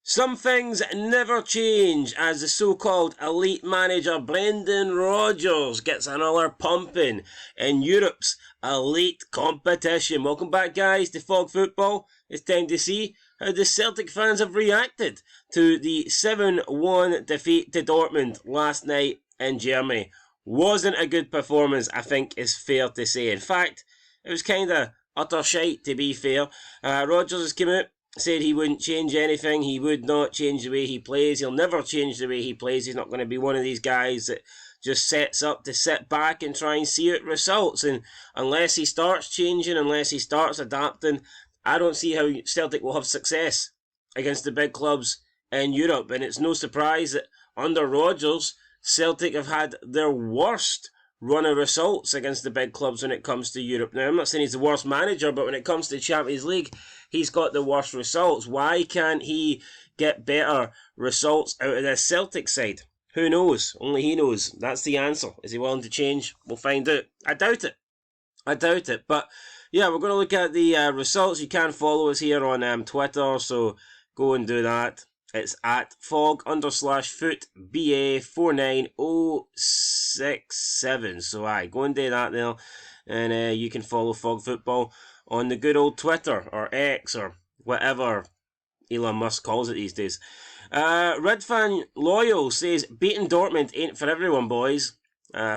Some things never change as the so-called elite manager Brendan Rodgers gets another pumping in Europe's elite competition. Welcome back, guys, to Fog Football. It's time to see how the Celtic fans have reacted to the 7-1 defeat to Dortmund last night in Germany. Wasn't a good performance, I think is fair to say. In fact, it was kind of utter shite, to be fair. Rodgers has come out, said he wouldn't change anything. He would not change the way he plays. He'll never change the way he plays. He's not going to be one of these guys that just sets up to sit back and try and see out results. And unless he starts changing, unless he starts adapting, I don't see how Celtic will have success against the big clubs in Europe. And it's no surprise that under Rodgers, Celtic have had their worst run of results against the big clubs when it comes to Europe. Now, I'm not saying he's the worst manager, but when it comes to the Champions League, he's got the worst results. Why can't he get better results out of this Celtic side? Who knows? Only he knows. That's the answer. Is he willing to change? We'll find out. I doubt it. But yeah, we're going to look at the results. You can follow us here on Twitter, so go and do that. It's at fog_foot BA49067. So go and do that there, and you can follow Fog Football on the good old Twitter or X or whatever Elon Musk calls it these days. Red Fan Loyal says beating Dortmund ain't for everyone, boys.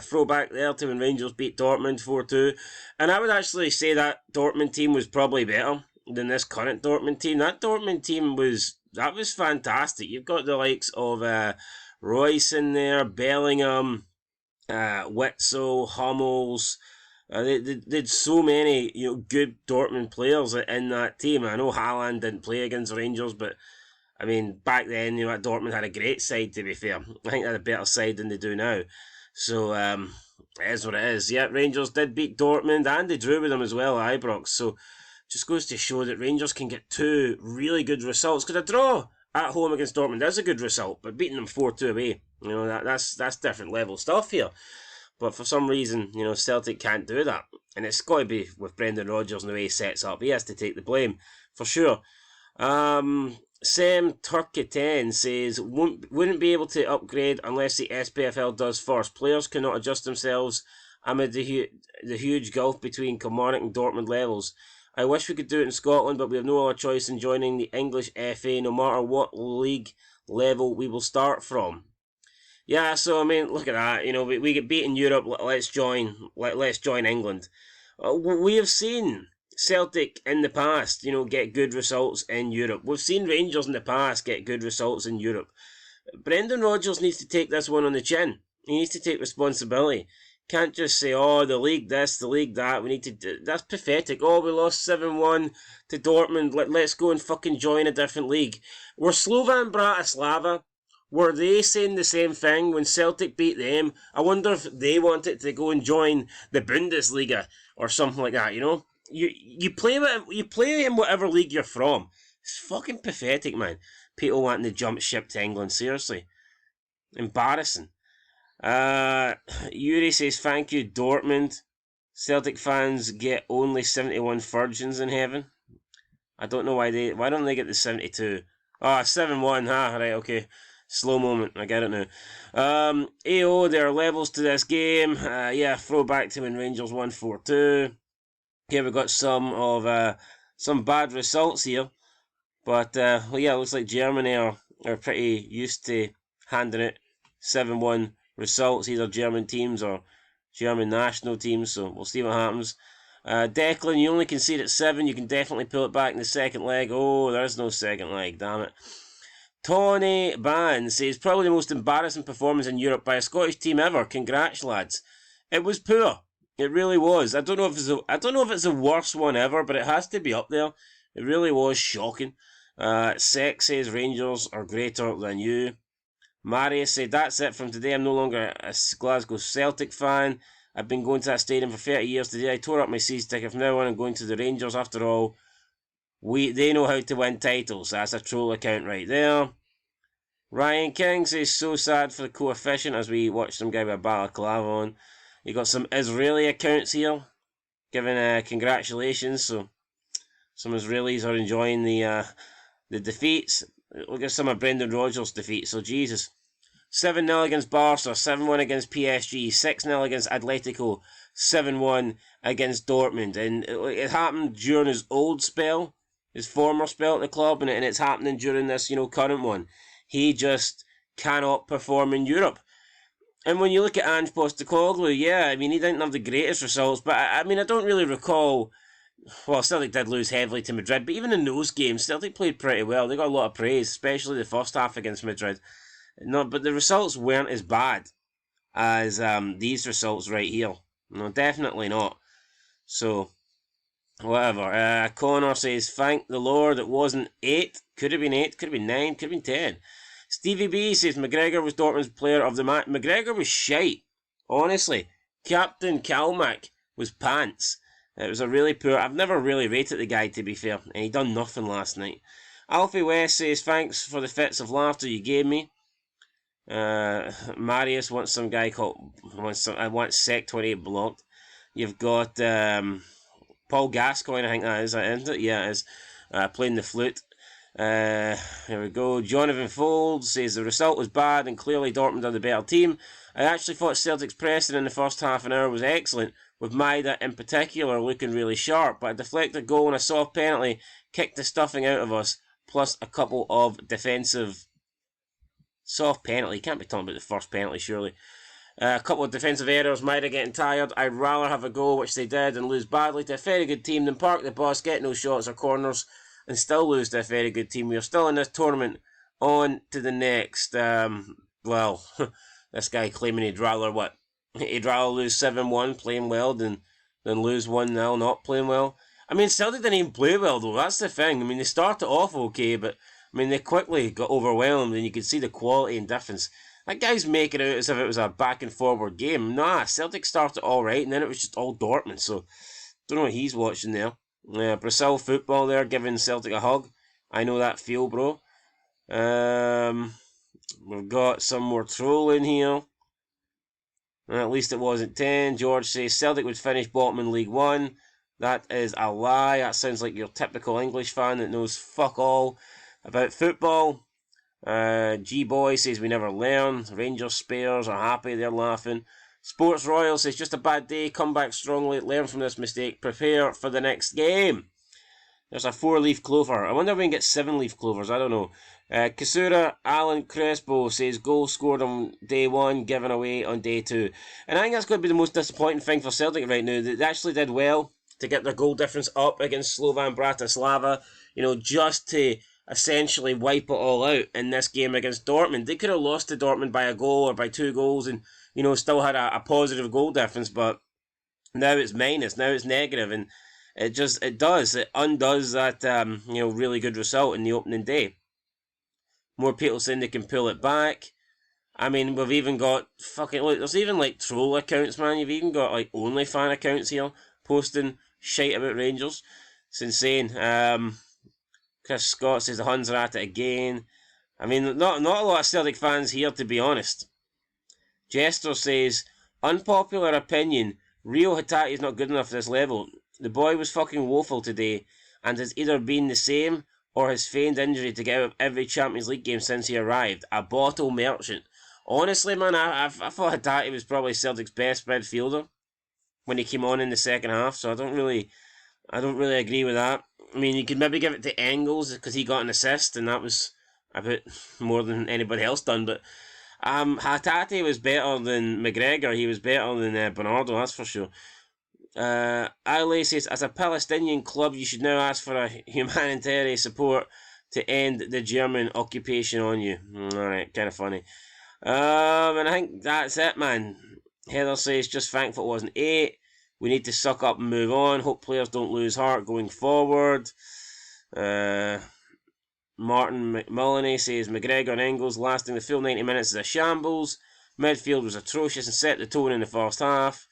Throwback there to when Rangers beat Dortmund 4-2, and I would actually say that Dortmund team was probably better than this current Dortmund team. That Dortmund team was fantastic. You've got the likes of Royce in there, Bellingham, Witzel, Hummels. They did so many good Dortmund players in that team. I know Haaland didn't play against Rangers, but I mean back then Dortmund had a great side. To be fair, I think they had a better side than they do now. So it is what it is. Yeah, Rangers did beat Dortmund and they drew with them as well at Ibrox. So just goes to show that Rangers can get two really good results. Because a draw at home against Dortmund is a good result, but beating them 4-2 away, that's different level stuff here. But for some reason, Celtic can't do that. And it's got to be with Brendan Rodgers and the way he sets up. He has to take the blame, for sure. Sam Turkey 10 says, wouldn't be able to upgrade unless the SPFL does first. Players cannot adjust themselves amid the huge gulf between Kilmarnock and Dortmund levels. I wish we could do it in Scotland, but we have no other choice in joining the English FA, no matter what league level we will start from. Yeah, so I mean, look at that. We get beat in Europe. Let's join England. We have seen Celtic in the past, get good results in Europe. We've seen Rangers in the past get good results in Europe. Brendan Rodgers needs to take this one on the chin. He needs to take responsibility. Can't just say, the league this, the league that. We need to do. That's pathetic. We lost 7-1 to Dortmund. Let's go and fucking join a different league. Were Slovan Bratislava, were they saying the same thing when Celtic beat them? I wonder if they wanted to go and join the Bundesliga or something like that. You play in whatever league you're from. It's fucking pathetic, man. People wanting to jump ship to England. Seriously, embarrassing. Yuri says, thank you, Dortmund. Celtic fans get only 71 virgins in heaven. I don't know why don't they get the 72? 7-1, right, okay. Slow moment, I get it now. AO, there are levels to this game. Throwback to when Rangers won 4-2. Okay, we've got some bad results here. But, it looks like Germany are pretty used to handing out 7-1 results, either German teams or German national teams, so we'll see what happens. Declan, you only conceded 7, you can definitely pull it back in the second leg. There is no second leg, damn it. Tony Ban says, probably the most embarrassing performance in Europe by a Scottish team ever. Congrats, lads. It was poor. It really was. I don't know if it's the worst one ever, but it has to be up there. It really was shocking. Sec says Rangers are greater than you. Marius said, that's it from today. I'm no longer a Glasgow Celtic fan. I've been going to that stadium for 30 years today. I tore up my season ticket. From now on, I'm going to the Rangers. After all, they know how to win titles. That's a troll account right there. Ryan King says, so sad for the coefficient as we watch some guy with a balaclava on. You got some Israeli accounts here giving congratulations. So some Israelis are enjoying the defeats. Look at some of Brendan Rodgers' defeat, so Jesus. 7-0 against Barca, 7-1 against PSG, 6-0 against Atletico, 7-1 against Dortmund. And it happened during his old spell, his former spell at the club, and it's happening during this, current one. He just cannot perform in Europe. And when you look at Ange Postecoglou, yeah, I mean, he didn't have the greatest results, but I don't really recall. Well, Celtic did lose heavily to Madrid, but even in those games, Celtic played pretty well. They got a lot of praise, especially the first half against Madrid. No, but the results weren't as bad as these results right here. No, definitely not. So, whatever. Connor says, thank the Lord it wasn't 8. Could have been 8, could have been 9, could have been 10. Stevie B says, McGregor was Dortmund's player of the match. McGregor was shite. Honestly. Captain Kalmack was pants. It was a really poor... I've never really rated the guy, to be fair. And he done nothing last night. Alfie West says, thanks for the fits of laughter you gave me. Marius wants some guy called... I want Sec28 blocked. You've got Paul Gascoigne, I think that is, isn't it? Yeah, it is. Playing the flute. Here we go. Jonathan Fold says the result was bad and clearly Dortmund are the better team. I actually thought Celtic's pressing in the first half an hour was excellent, with Maida in particular looking really sharp, but a deflected goal and a soft penalty kicked the stuffing out of us, plus a couple of defensive... Soft penalty, you can't be talking about the first penalty surely. A couple of defensive errors, Maida getting tired. I'd rather have a goal, which they did, and lose badly to a very good team than park the bus, get no shots or corners, and still lose to a very good team. We are still in this tournament. On to the next. Well, this guy claiming he'd rather lose 7-1 playing well than lose 1-0 not playing well. I mean, Celtic didn't even play well though. That's the thing. I mean, they started off okay, but I mean, they quickly got overwhelmed, and you could see the quality and difference. That guy's making it out as if it was a back and forward game. Nah, Celtic started all right, and then it was just all Dortmund. So, don't know what he's watching there. Brazil football there, giving Celtic a hug. I know that feel, bro. We've got some more trolling here. At least it wasn't 10. George says Celtic would finish bottom in League One. That is a lie. That sounds like your typical English fan that knows fuck all about football. G-Boy says we never learn. Rangers spares are happy, they're laughing. Sports Royal says just a bad day, come back strongly, learn from this mistake, prepare for the next game. There's a 4-leaf clover. I wonder if we can get 7-leaf clovers, I don't know. Kasura Alan Crespo says goal scored on day 1, given away on day 2. And I think that's going to be the most disappointing thing for Celtic right now. They actually did well to get their goal difference up against Slovan Bratislava, just to essentially wipe it all out in this game against Dortmund. They could have lost to Dortmund by a goal or by 2 goals and, still had a positive goal difference, but now it's minus, now it's negative, and it undoes that, really good result in the opening day. More people saying they can pull it back. I mean, we've even got there's even troll accounts, man. You've even got OnlyFan accounts here posting shite about Rangers. It's insane. Chris Scott says the Huns are at it again. I mean, not a lot of Celtic fans here, to be honest. Jester says, unpopular opinion, Rio Hatate is not good enough for this level. The boy was fucking woeful today, and has either been the same or has feigned injury to get out of every Champions League game since he arrived. A bottle merchant. Honestly, man, I thought Hatate was probably Celtic's best midfielder when he came on in the second half, so I don't really agree with that. I mean, you could maybe give it to Engels because he got an assist, and that was a bit more than anybody else done, but Hatate was better than McGregor. He was better than Bernardo, that's for sure. Ali says, as a Palestinian club, you should now ask for a humanitarian support to end the German occupation on you. Alright, kind of funny. And I think that's it, man. Heather says, just thankful it wasn't 8. We need to suck up and move on. Hope players don't lose heart going forward. Martin McMulleney says McGregor and Engels lasting the full 90 minutes is a shambles. Midfield was atrocious and set the tone in the first half.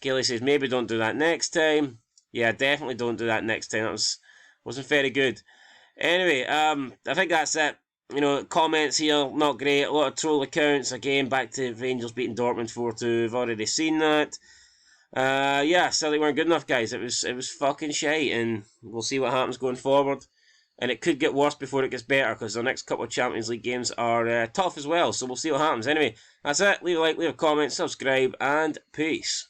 Kelly says maybe don't do that next time. Yeah, definitely don't do that next time. That wasn't very good. Anyway, I think that's it. Comments here, not great. A lot of troll accounts. Again, back to Rangers beating Dortmund 4-2. We've already seen that. Yeah, Celtic weren't good enough, guys. It was fucking shite, and we'll see what happens going forward. and it could get worse before it gets better, because the next couple of Champions League games are tough as well, so we'll see what happens. Anyway, that's it. Leave a like, leave a comment, subscribe, and peace.